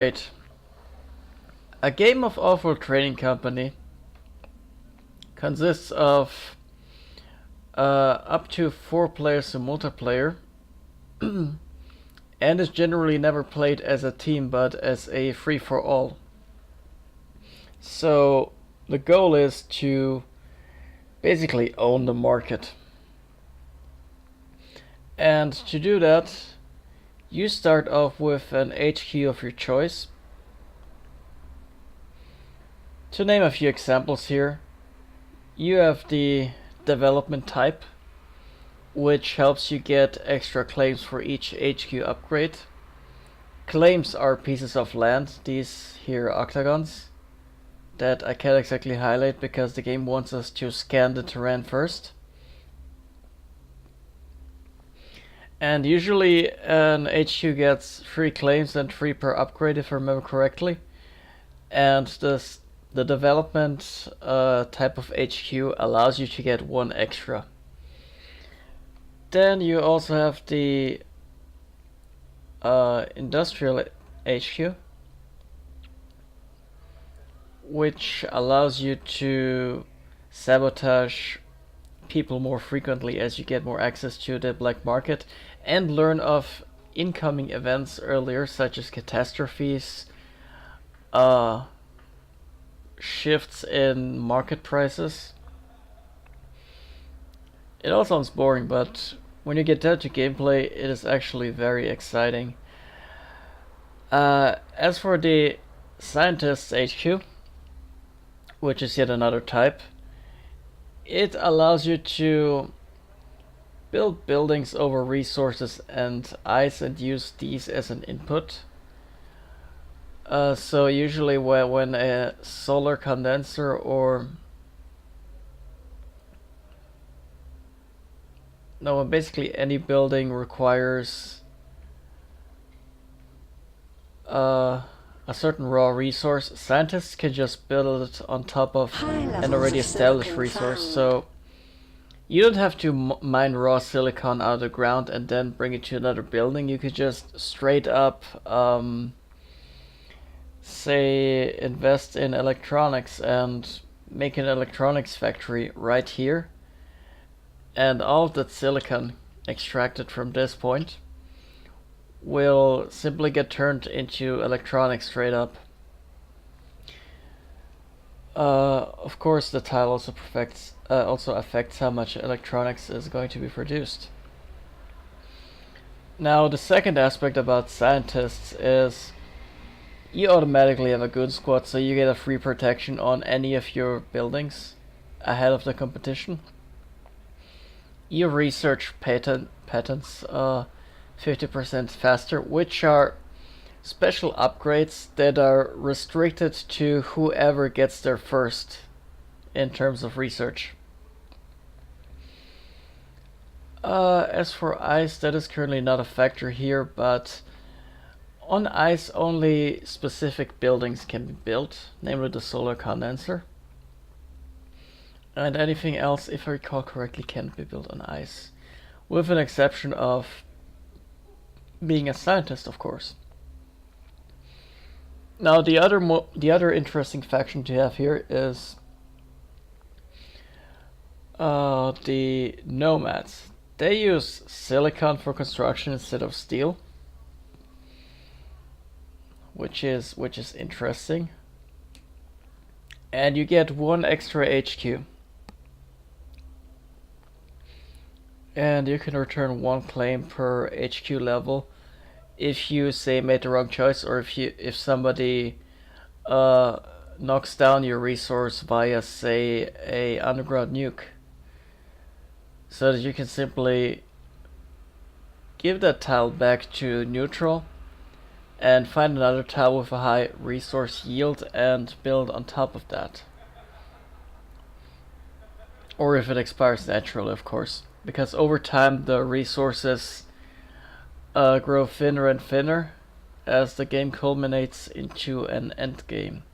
Great. A game of Offworld Trading Company consists of up to 4 players in multiplayer and is generally never played as a team but as a free-for-all. So the goal is to basically own the market. And to do that, you start off with an HQ of your choice. To name a few examples here, you have the development type, which helps you get extra claims for each HQ upgrade. Claims are pieces of land, these here octagons, that I can't exactly highlight because the game wants us to scan the terrain first. And usually an HQ gets 3 claims and 3 per upgrade if I remember correctly. And the development type of HQ allows you to get 1 extra. Then you also have the industrial HQ, which allows you to sabotage people more frequently as you get more access to the black market and learn of incoming events earlier, such as catastrophes, shifts in market prices. It all sounds boring, but when you get down to gameplay, it is actually very exciting. As for the Scientist's HQ, which is yet another type, it allows you to build buildings over resources and ice and use these as an input. So usually when a solar condenser or when basically any building requires a certain raw resource, scientists can just build it on top of an already established resource. So you don't have to mine raw silicon out of the ground and then bring it to another building. You could just straight up say invest in electronics and make an electronics factory right here, and all of that silicon extracted from this point will simply get turned into electronics straight up. Of course, the tile also affects how much electronics is going to be produced. Now, the second aspect about scientists is you automatically have a good squad, so you get a free protection on any of your buildings ahead of the competition. You research patents 50% faster, which are special upgrades that are restricted to whoever gets there first in terms of research. As for ice, that is currently not a factor here, but on ice only specific buildings can be built, namely the solar condenser. And anything else, if I recall correctly, can't be built on ice. With an exception of being a scientist, of course. Now the other interesting faction to have here is the nomads. They use silicon for construction instead of steel, which is interesting. And you get 1 extra HQ. And you can return 1 claim per HQ level if you say made the wrong choice, or if somebody knocks down your resource via, say, a underground nuke. So that you can simply give that tile back to neutral and find another tile with a high resource yield and build on top of that. Or if it expires naturally, of course. Because over time the resources grow thinner and thinner as the game culminates into an end game.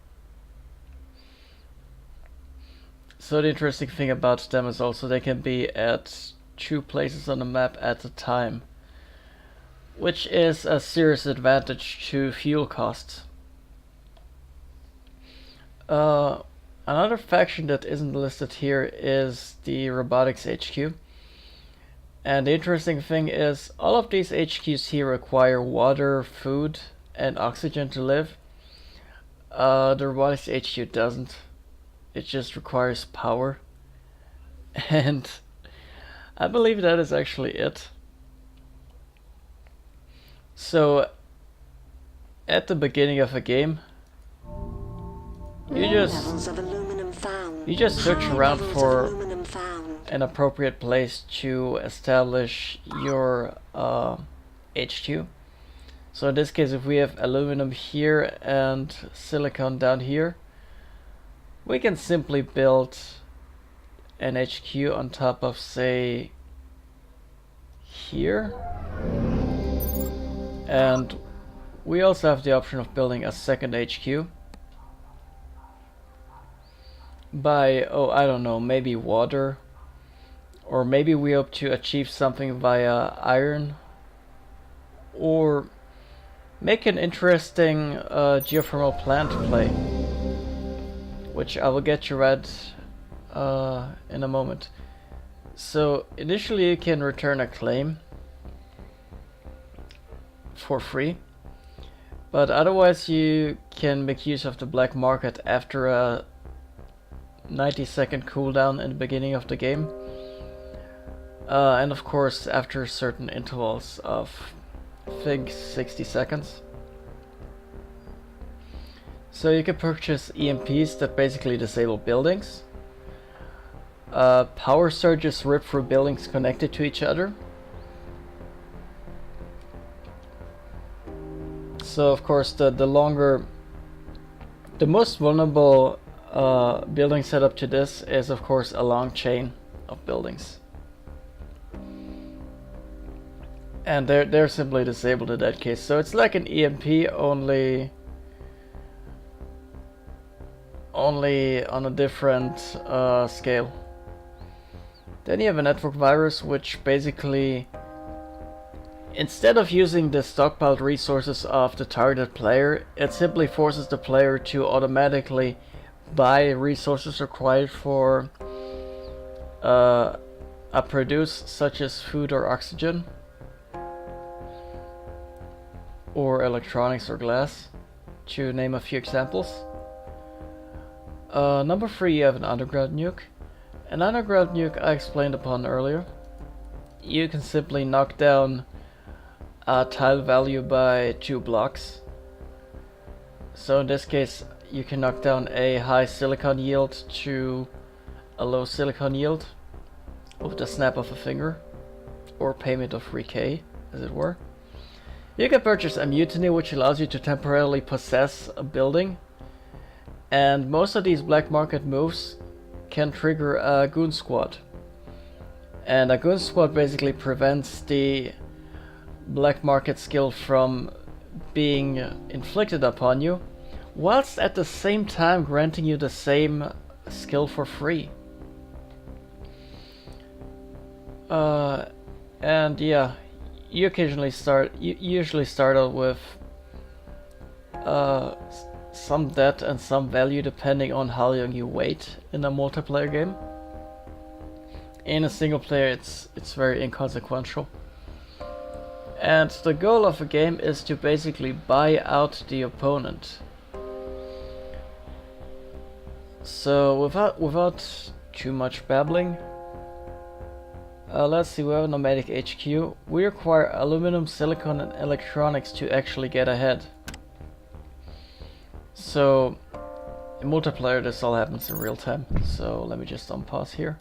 So the interesting thing about them is also they can be at 2 places on the map at a time, which is a serious advantage to fuel costs. Uh, Another faction that isn't listed here is the Robotics HQ. And the interesting thing is, all of these HQs here require water, food, and oxygen to live. The Robotics HQ doesn't. It just requires power. And I believe that is actually it. So, at the beginning of a game, you just search around for an appropriate place to establish your HQ. So in this case, if we have aluminum here and silicon down here, we can simply build an HQ on top of, say, here. And we also have the option of building a second HQ by, oh, I don't know, maybe water. Or maybe we hope to achieve something via iron. Or make an interesting geothermal plant play, which I will get you at in a moment. So initially you can return a claim for free, but otherwise you can make use of the black market after a 90-second cooldown in the beginning of the game, and of course after certain intervals of, I think, 60 seconds. So you can purchase EMPs that basically disable buildings. Power surges rip through buildings connected to each other. So of course the most vulnerable building setup to this is of course a long chain of buildings. And they're simply disabled in that case. So it's like an EMP only on a different scale. Then you have a network virus, which basically, instead of using the stockpiled resources of the targeted player, it simply forces the player to automatically buy resources required for a produce, such as food or oxygen, or electronics or glass, to name a few examples. Number 3, you have an underground nuke. An underground nuke I explained upon earlier. You can simply knock down a tile value by 2 blocks. So in this case, you can knock down a high silicon yield to a low silicon yield with the snap of a finger, or payment of 3k, as it were. You can purchase a mutiny, which allows you to temporarily possess a building, and most of these black market moves can trigger a goon squad. And a goon squad basically prevents the black market skill from being inflicted upon you, whilst at the same time granting you the same skill for free. And yeah, you usually start out with some debt and some value depending on how long you wait in a multiplayer game. In a single player it's very inconsequential. And the goal of a game is to basically buy out the opponent. So without too much babbling, let's see, we have a nomadic HQ. We require aluminum, silicon and electronics to actually get ahead. So in multiplayer this all happens in real time. So let me just unpause here.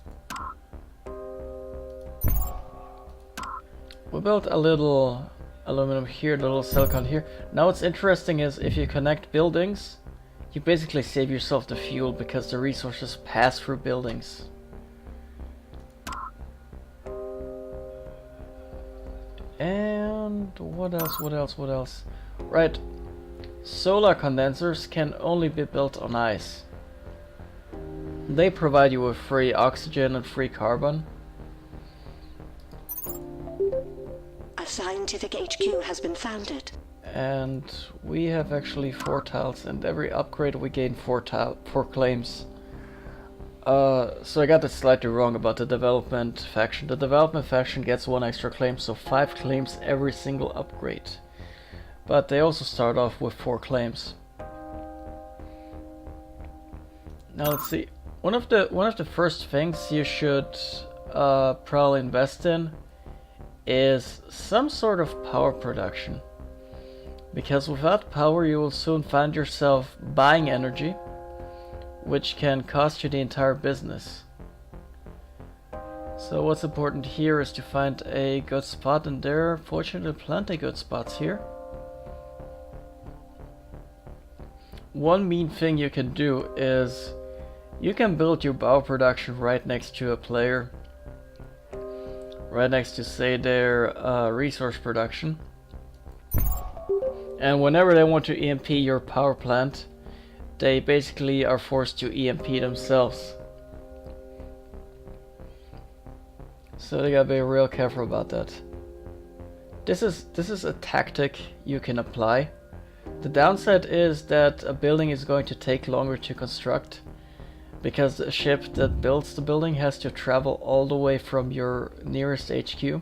We built a little aluminum here, a little silicon here. Now what's interesting is if you connect buildings, you basically save yourself the fuel because the resources pass through buildings. And what else? Right. Solar condensers can only be built on ice. They provide you with free oxygen and free carbon. A scientific HQ has been founded. And we have actually 4 tiles, and every upgrade we gain 4 claims. So I got it slightly wrong about the development faction. The development faction gets 1 extra claim, so 5 claims every single upgrade. But they also start off with 4 claims. Now let's see. One of the first things you should probably invest in is some sort of power production. Because without power you will soon find yourself buying energy, which can cost you the entire business. So what's important here is to find a good spot, and there are fortunately plenty good spots here. One mean thing you can do is you can build your power production right next to a player. Right next to, say, their resource production. And whenever they want to EMP your power plant, they basically are forced to EMP themselves. So they gotta be real careful about that. This is a tactic you can apply. The downside is that a building is going to take longer to construct, because the ship that builds the building has to travel all the way from your nearest HQ.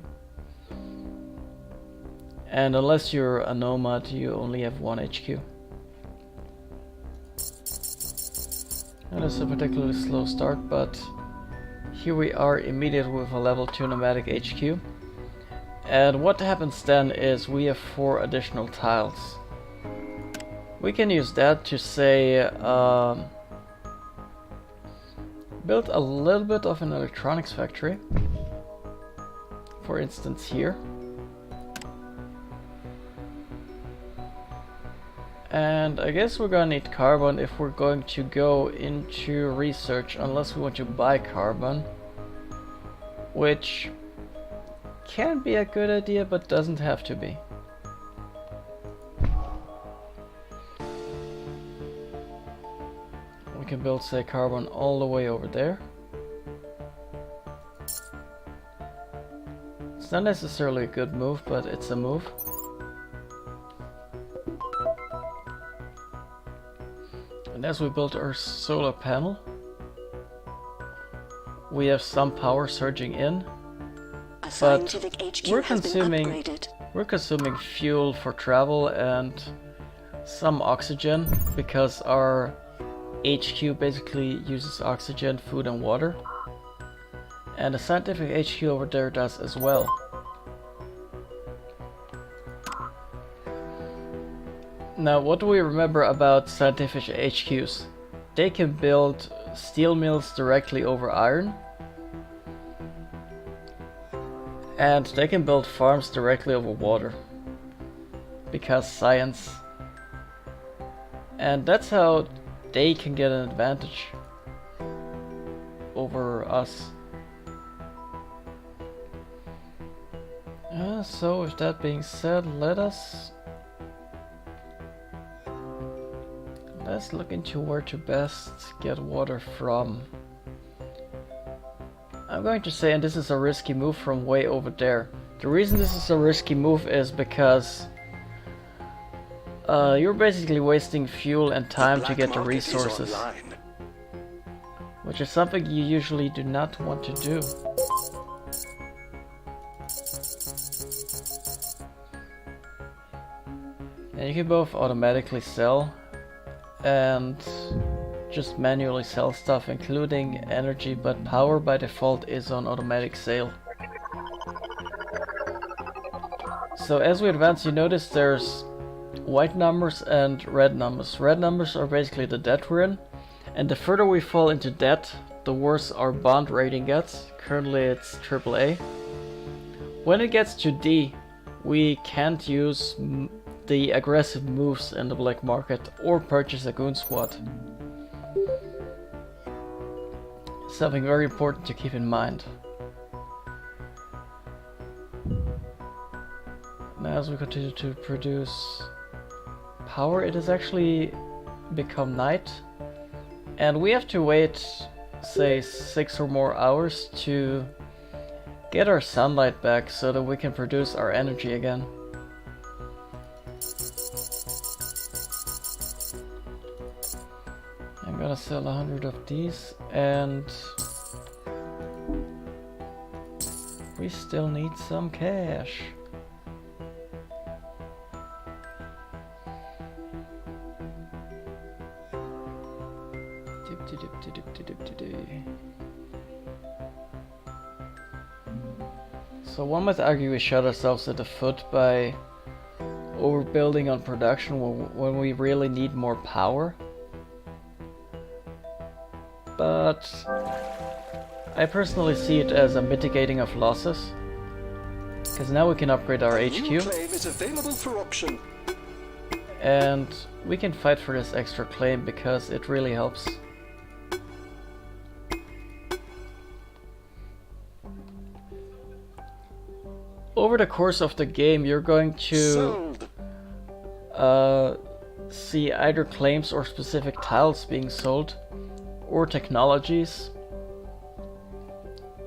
And unless you're a nomad, you only have 1 HQ. And it's a particularly slow start, but here we are immediately with a level 2 nomadic HQ. And what happens then is we have 4 additional tiles. We can use that to, say, build a little bit of an electronics factory. For instance here. And I guess we're gonna need carbon if we're going to go into research, unless we want to buy carbon. Which can be a good idea, but doesn't have to be. We can build, say, carbon all the way over there. It's not necessarily a good move, but it's a move. And as we build our solar panel, we have some power surging in, but we're consuming fuel for travel and some oxygen, because our HQ basically uses oxygen, food and water, and the scientific HQ over there does as well. Now, what do we remember about scientific HQs? They can build steel mills directly over iron, and they can build farms directly over water, because science. And that's how they can get an advantage over us. So with that being said, let's look into where to best get water from. I'm going to say, and this is a risky move, from way over there. The reason this is a risky move is because you're basically wasting fuel and time to get the resources, which is something you usually do not want to do. And you can both automatically sell and just manually sell stuff, including energy, but power by default is on automatic sale. So as we advance, you notice there's white numbers and red numbers. Red numbers are basically the debt we're in, and the further we fall into debt, the worse our bond rating gets. Currently it's AAA. When it gets to D, we can't use the aggressive moves in the black market or purchase a goon squad. Something very important to keep in mind. Now as we continue to produce power, it has actually become night, and we have to wait, say, 6 or more hours to get our sunlight back so that we can produce our energy again. I'm gonna sell 100 of these, and we still need some cash. So one might argue we shot ourselves in the foot by overbuilding on production when we really need more power. But I personally see it as a mitigating of losses, because now we can upgrade our HQ. New claim is available for option. And we can fight for this extra claim because it really helps. Over the course of the game, you're going to see either claims or specific tiles being sold, or technologies.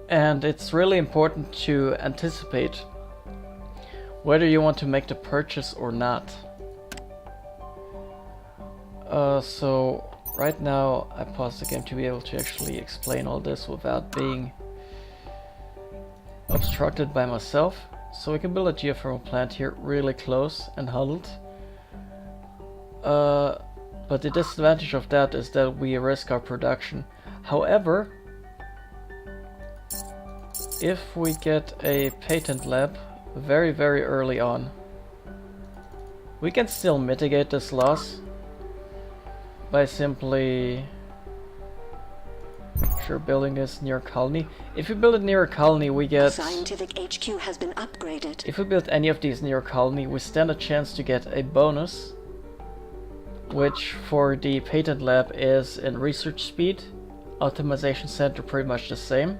And it's really important to anticipate whether you want to make the purchase or not. So right now I paused the game to be able to actually explain all this without being obstructed by myself. So we can build a geothermal plant here really close and huddled. But the disadvantage of that is that we risk our production. However, if we get a patent lab very early on, we can still mitigate this loss by simply building this near a colony. If we build it near a colony, we get scientific HQ has been upgraded. If we build any of these near a colony, we stand a chance to get a bonus, which for the patent lab is in research speed, optimization center pretty much the same.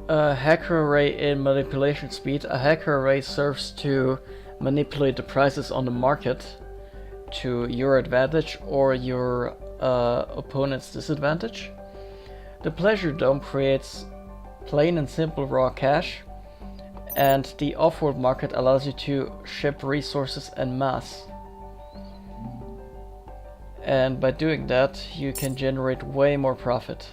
A hacker array in manipulation speed. A hacker array serves to manipulate the prices on the market to your advantage or your opponent's disadvantage. The pleasure dome creates plain and simple raw cash, and the Offworld market allows you to ship resources en masse. And by doing that, you can generate way more profit.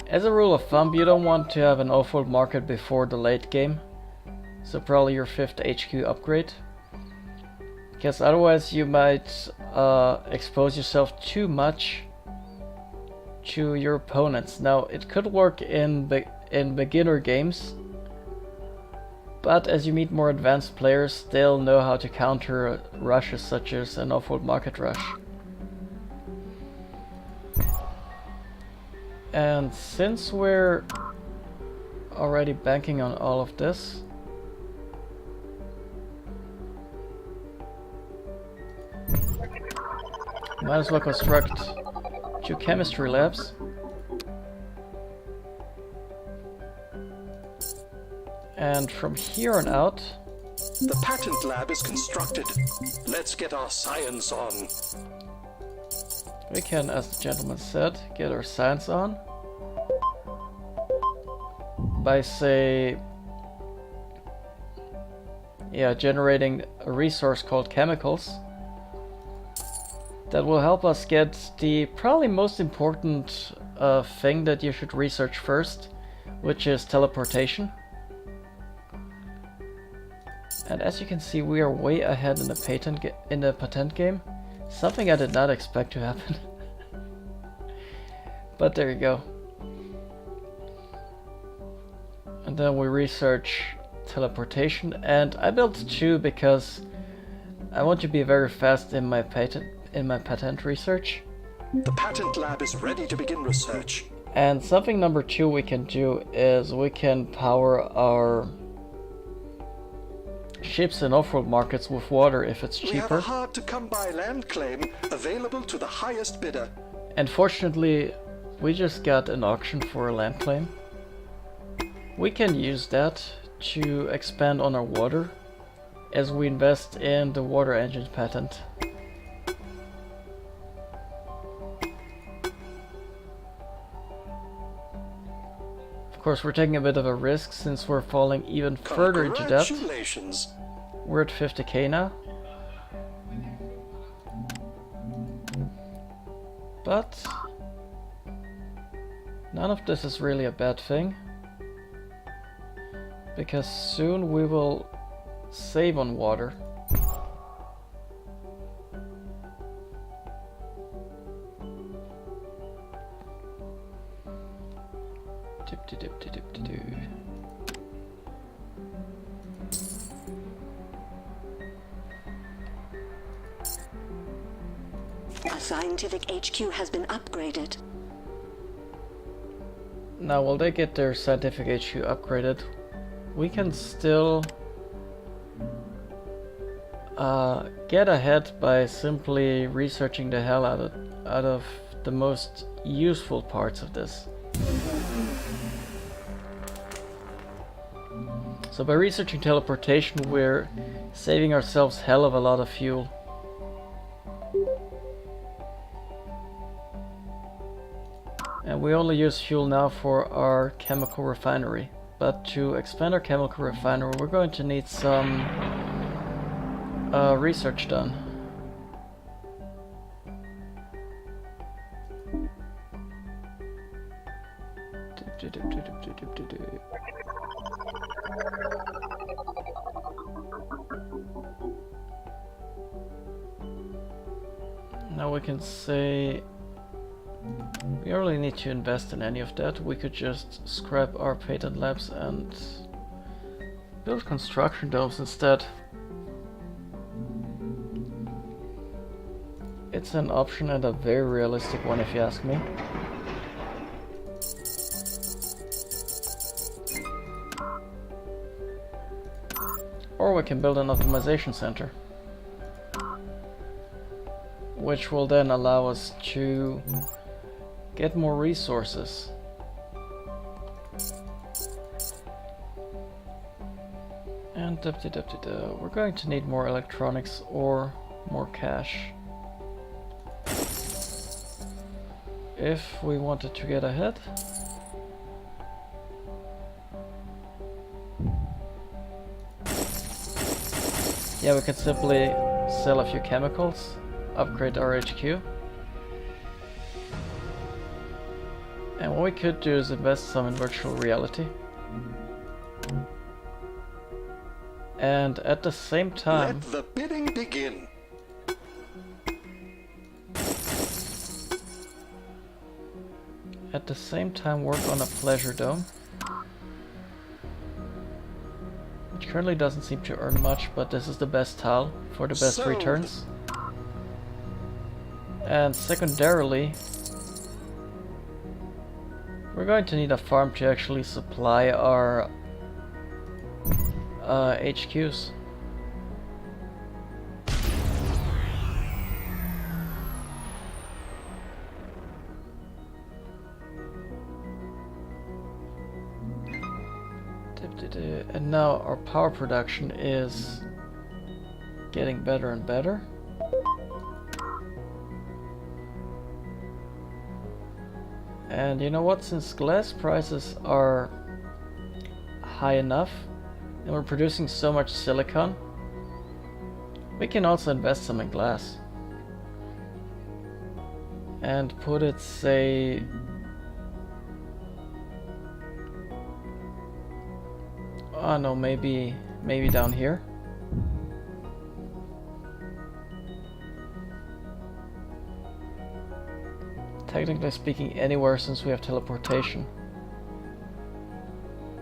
As a rule of thumb, you don't want to have an Offworld market before the late game, so probably your 5th HQ upgrade, because otherwise you might expose yourself too much to your opponents. Now, it could work in beginner games, but as you meet more advanced players, they'll know how to counter rushes such as an Offworld market rush. And since we're already banking on all of this, might as well construct 2 chemistry labs. And from here on out, the patent lab is constructed. Let's get our science on. We can, as the gentleman said, get our science on by, say, generating a resource called chemicals that will help us get the probably most important thing that you should research first, which is teleportation. And as you can see, we are way ahead in the patent game. Something I did not expect to happen. But there you go. And then we research teleportation, and I built 2 because I want to be very fast in my patent research. The patent lab is ready to begin research. And something number 2 we can do is we can power our ships in off-road markets with water if it's cheaper. We have a hard to come by land claim available to the highest bidder. And fortunately, we just got an auction for a land claim. We can use that to expand on our water as we invest in the water engine patent. Of course, we're taking a bit of a risk since we're falling even further into debt. Congratulations. We're at 50k now. But none of this is really a bad thing, because soon we will save on water. A scientific HQ has been upgraded. Now, while they get their scientific HQ upgraded, we can still get ahead by simply researching the hell out of the most useful parts of this. So by researching teleportation, we're saving ourselves hell of a lot of fuel. And we only use fuel now for our chemical refinery. But to expand our chemical refinery, we're going to need some research done. Now we can say we don't really need to invest in any of that. We could just scrap our patent labs and build construction domes instead. It's an option and a very realistic one if you ask me. Or we can build an optimization center, which will then allow us to get more resources. And we're going to need more electronics or more cash if we wanted to get ahead. Yeah, we can simply sell a few chemicals, upgrade our HQ. And what we could do is invest some in virtual reality. And at the same time... Let the bidding begin. At the same time work on a pleasure dome. Which currently doesn't seem to earn much, but this is the best tile for the best returns. And secondarily, we're going to need a farm to actually supply our HQs. And now our power production is getting better and better. And you know what, since glass prices are high enough and we're producing so much silicon, we can also invest some in glass. And put it, say, oh no, maybe down here. Technically speaking, anywhere, since we have teleportation.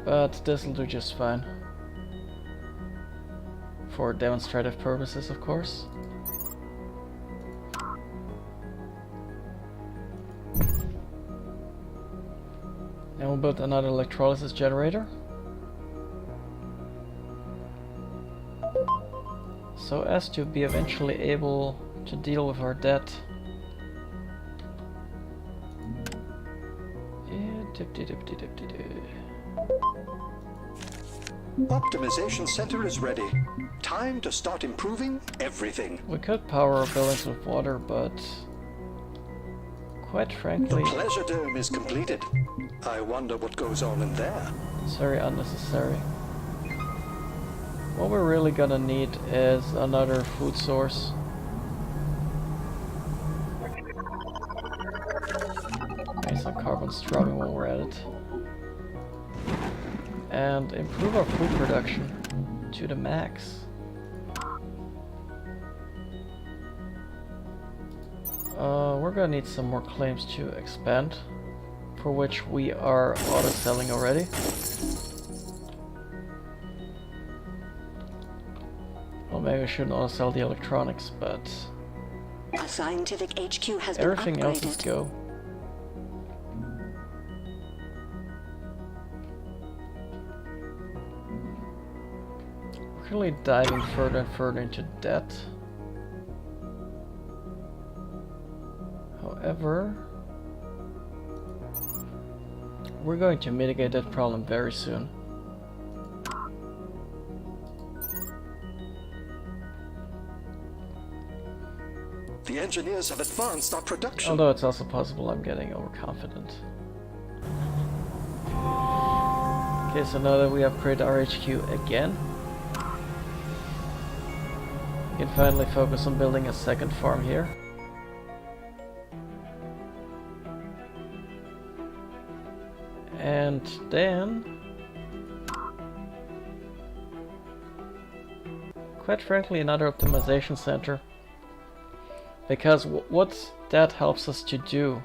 But this'll do just fine. For demonstrative purposes, of course. And we'll build another electrolysis generator. So as to be eventually able to deal with our debt. Optimization center is ready. Time to start improving everything. We could power our buildings with water, but quite frankly, The pleasure dome is completed. I wonder what goes on in there. it's very unnecessary. What we're really gonna need is another food source. some carbon strawing while we're at it. And improve our food production to the max. We're gonna need some more claims to expand, for which we are auto-selling already. Well, maybe we shouldn't auto-sell the electronics, but A scientific HQ has been everything else is upgraded. go. We're really diving further and further into debt. However, we're going to mitigate that problem very soon. The engineers have advanced our production. Although it's also possible I'm getting overconfident. Okay, so now that we upgrade our HQ again, we can finally focus on building a second farm here. And then, quite frankly, another optimization center. Because what that helps us to do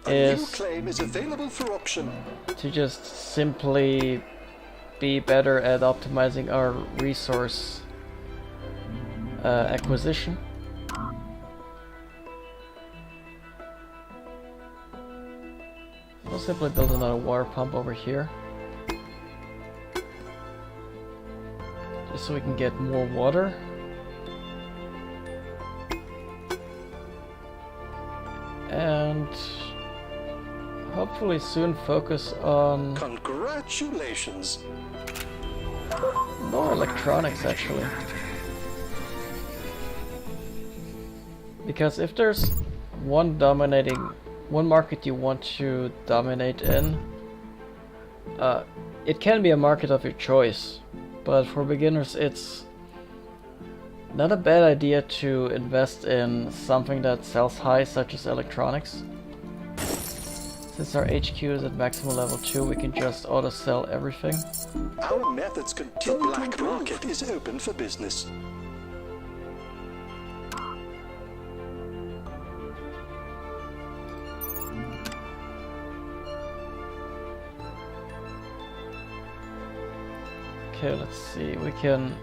A new is claim is available for option. to just simply be better at optimizing our resource acquisition. We'll simply build another water pump over here, just so we can get more water. And hopefully soon focus on Congratulations. more electronics, actually. Because if there's one market you want to dominate in, it can be a market of your choice, but for beginners it's not a bad idea to invest in something that sells high, such as electronics. Since our HQ is at maximum level 2, we can just auto-sell everything. Our methods continue. The black market is open for business. Okay, let's see, we can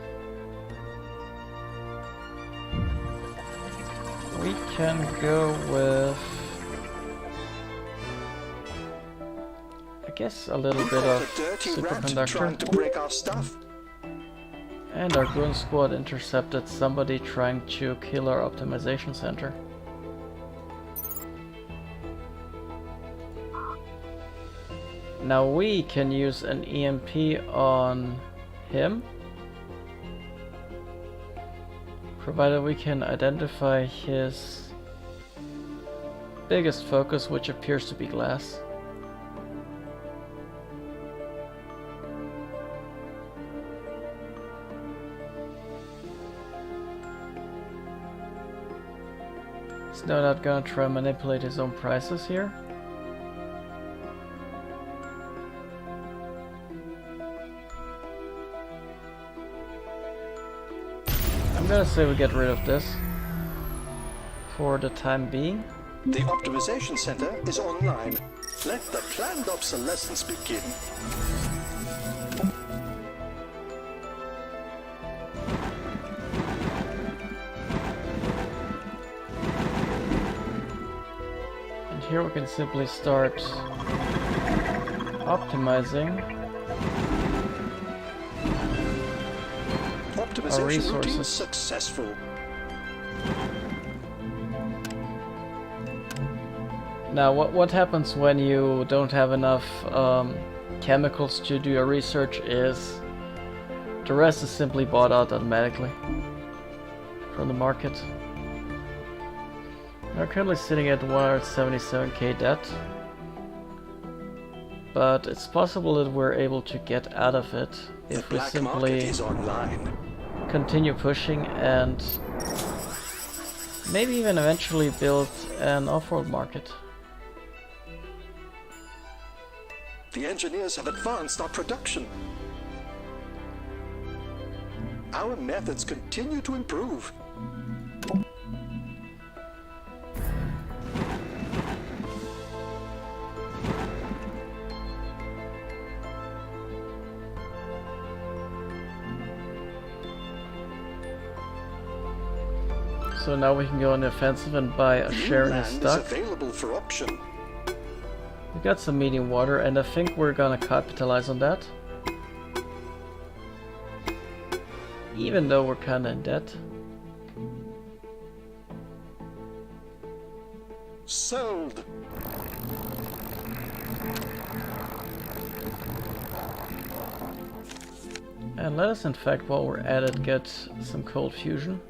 go with, I guess, a little bit of A dirty rat trying to superconductor. break our stuff. And our goon squad intercepted somebody trying to kill our optimization center. Now we can use an EMP on him, provided we can identify his biggest focus, which appears to be glass. He's now not gonna try and manipulate his own prices here. I'm gonna say we get rid of this for the time being. The optimization center is online. Let the planned obsolescence begin. And here we can simply start optimizing Optimization routine resources. successful. Now, what happens when you don't have enough chemicals to do your research is the rest is simply bought out automatically from the market. We're currently sitting at 177k debt, but it's possible that we're able to get out of it The if we black market simply is online. continue pushing and maybe even eventually build an off-world market. The engineers have advanced our production. Our methods continue to improve. So now we can go on the offensive and buy a share in his Land stock. is available for auction. We got some medium water, and I think we're gonna capitalize on that. Even though we're kinda in debt. Sold. And let us in fact, while we're at it, get some cold fusion.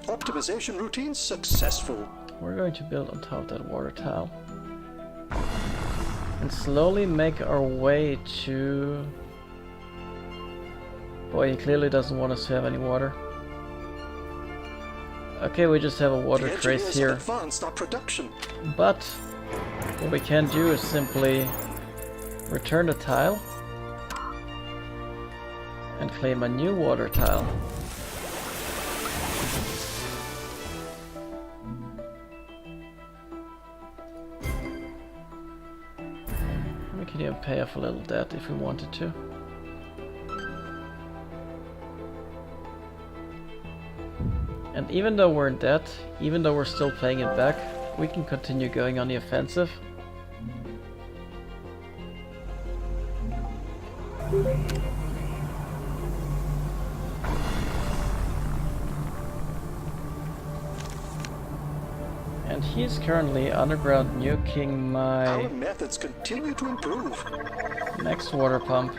Optimization routine successful. We're going to build on top of that water tile. And slowly make our way to... Boy, he clearly doesn't want us to have any water. Okay, we just have a water The trace engineers here. have advanced our production. But what we can do is simply return the tile and claim a new water tile. We can even pay off a little debt if we wanted to. And even though we're in debt, even though we're still paying it back, we can continue going on the offensive. And he's currently underground nuking my Our methods continue to improve. next water pump.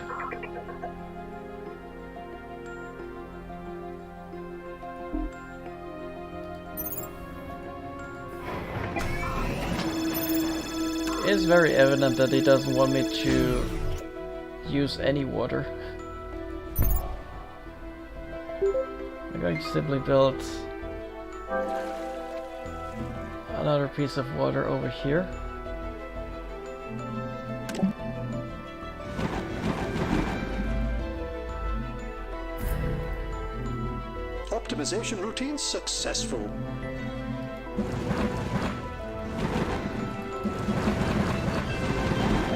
It's very evident that he doesn't want me to use any water. I'm going to simply build another piece of water over here. Optimization routine successful.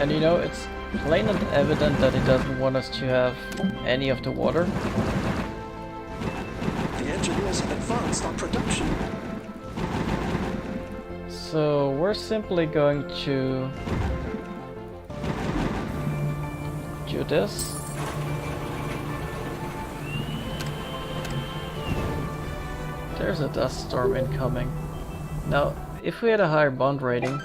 And you know, it's plain and evident that he doesn't want us to have any of the water. The engineers have advanced our production. So we're simply going to do this. There's a dust storm incoming. Now, if we had a higher bond rating,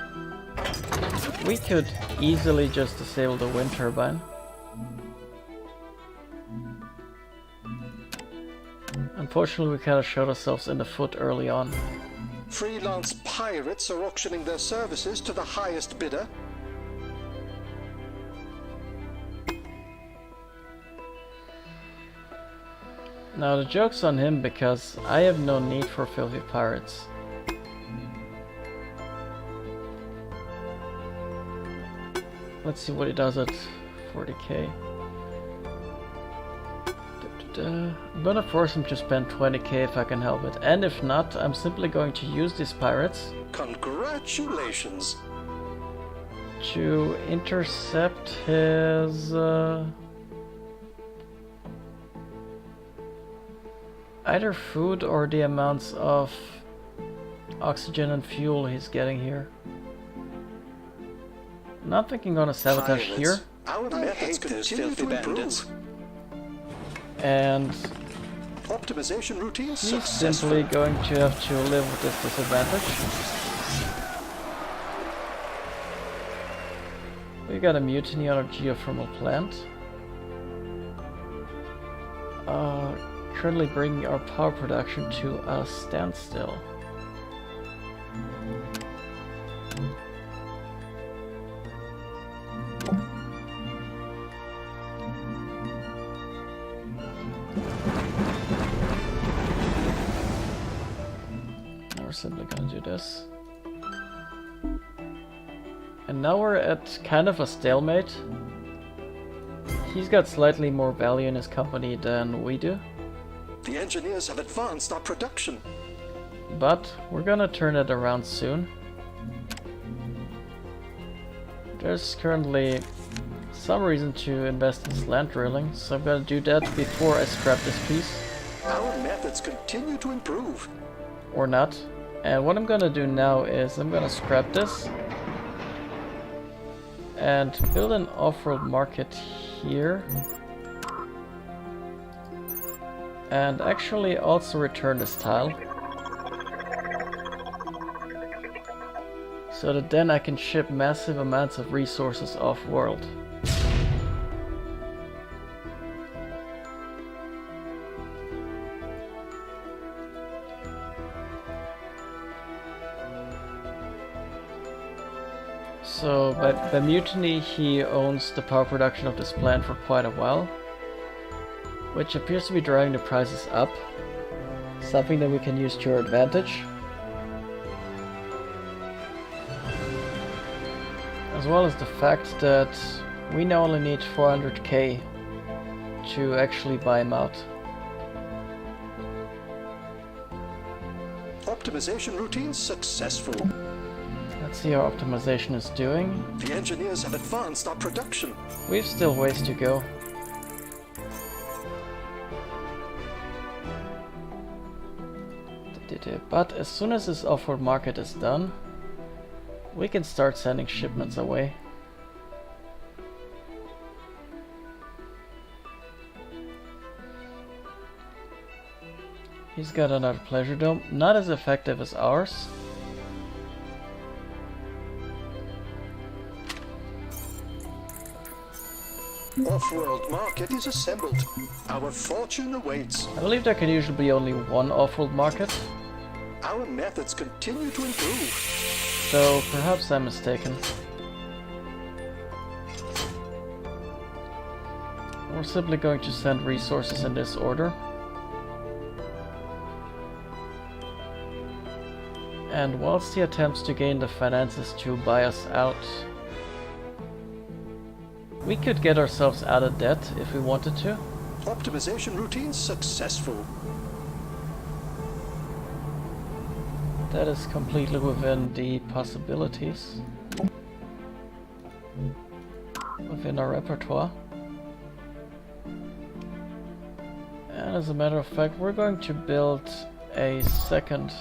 we could easily just disable the wind turbine. Unfortunately, we kind of shot ourselves in the foot early on. Freelance pirates are auctioning their services to the highest bidder. Now the joke's on him because I have no need for filthy pirates. Let's see what he does at 40k. I'm gonna force him to spend 20k if I can help it, and if not, I'm simply going to use these pirates Congratulations. to intercept his either food or the amounts of oxygen and fuel he's getting here. Not thinking gonna sabotage Pirates. here, Our methods continue to improve. and Optimization routine he's successful. simply going to have to live with this disadvantage. We got a mutiny on our geothermal plant. Currently bringing our power production to a standstill. Now we're simply gonna do this. And now we're at kind of a stalemate. He's got slightly more value in his company than we do. The engineers have advanced our production. But we're gonna turn it around soon. There's currently some reason to invest in slant drilling, so I'm gonna do that before I scrap this piece. Our methods continue to improve. Or not. And what I'm gonna do now is I'm gonna scrap this and build an off-road market here. And actually also return this tile. So that then I can ship massive amounts of resources off-world. So by Mutiny he owns the power production of this plant for quite a while, which appears to be driving the prices up, something that we can use to our advantage. As well as the fact that we now only need 400k to actually buy him out. Optimization routines successful. Let's see how optimization is doing. The engineers have advanced our production. We've still ways to go. But as soon as this off-road market is done, we can start sending shipments away. He's got another pleasure dome, not as effective as ours. Offworld market is assembled. Our fortune awaits. I believe there can usually be only one off-world market, Our methods continue to improve. so perhaps I'm mistaken. We're simply going to send resources in this order. And whilst he attempts to gain the finances to buy us out, we could get ourselves out of debt if we wanted to. Optimization routines successful. That is completely within the possibilities. Within our repertoire. And as a matter of fact, we're going to build a second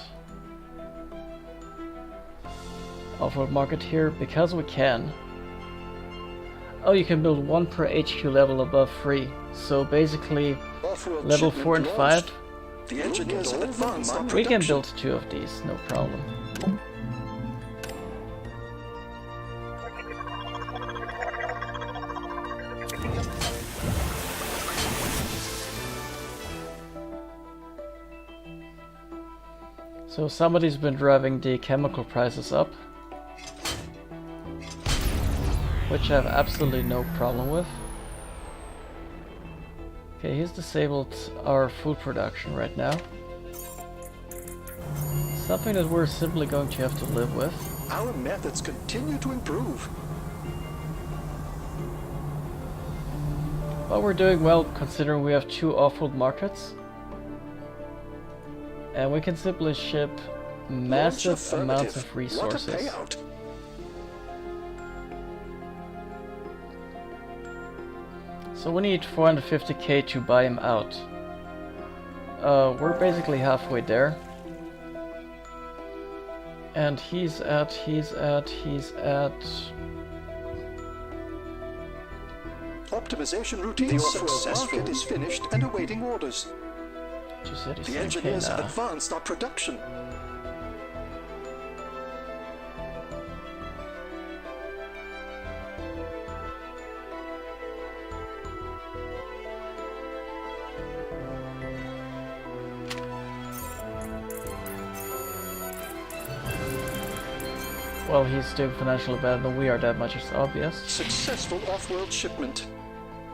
off-road market here because we can. Oh, you can build one per HQ level above 3. So basically, Offworld level shipment 4 and launched. 5, The engineers have advanced our we can production. build 2 of these, no problem. So somebody's been driving the chemical prices up, which I have absolutely no problem with. Okay, he's disabled our food production right now. Something that we're simply going to have to live with. Our methods continue to improve. But we're doing well considering we have 2 off-road markets. And we can simply ship massive Launch amounts affirmative. of resources. What a payout. So we need 450k to buy him out. We're basically halfway there. And he's at... Optimization routines successful. Market is finished and awaiting orders. The engineers have advanced our production. Well, he's doing financially better than we are, that much is obvious. Successful off-world shipment.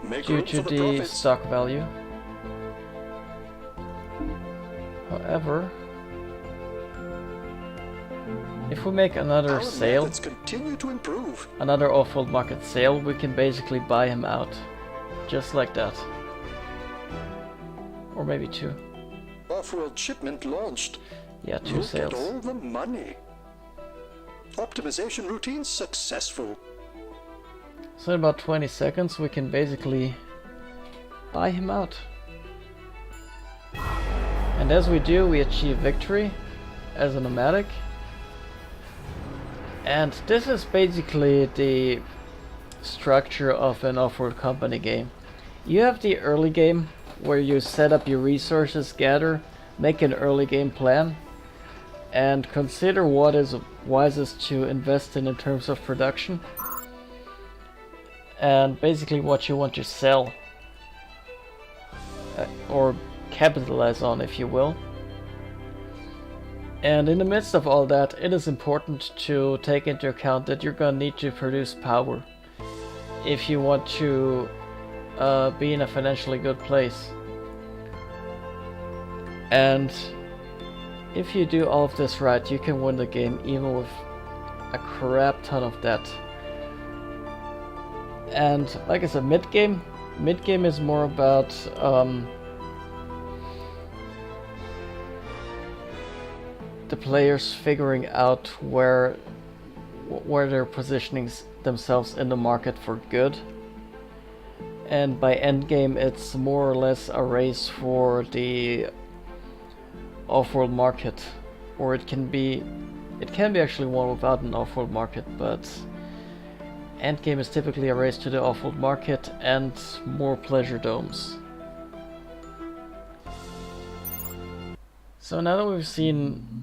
Make Due room to for the the profits. stock value. However, If we make another Our sale, methods continue to improve. another Offworld Market sale, we can basically buy him out. Just like that. Or maybe 2. Offworld shipment launched. Yeah, 2 Look sales. at all the money. Optimization routine successful. So in about 20 seconds we can basically buy him out. And as we do, we achieve victory as a nomadic. And this is basically the structure of an Offworld Company game. You have the early game where you set up your resources, gather, make an early game plan, and consider what is wisest to invest in terms of production. And basically what you want to sell. Or capitalize on, if you will. And in the midst of all that, it is important to take into account that you're gonna need to produce power if you want to be in a financially good place. And if you do all of this right, you can win the game even with a crap ton of debt. And like I said, mid-game is more about the players figuring out where they're positioning themselves in the market for good. And by endgame, it's more or less a race for the off-world market, or it can be actually won without an off-world market, but endgame is typically a race to the off-world market and more pleasure domes. So now that we've seen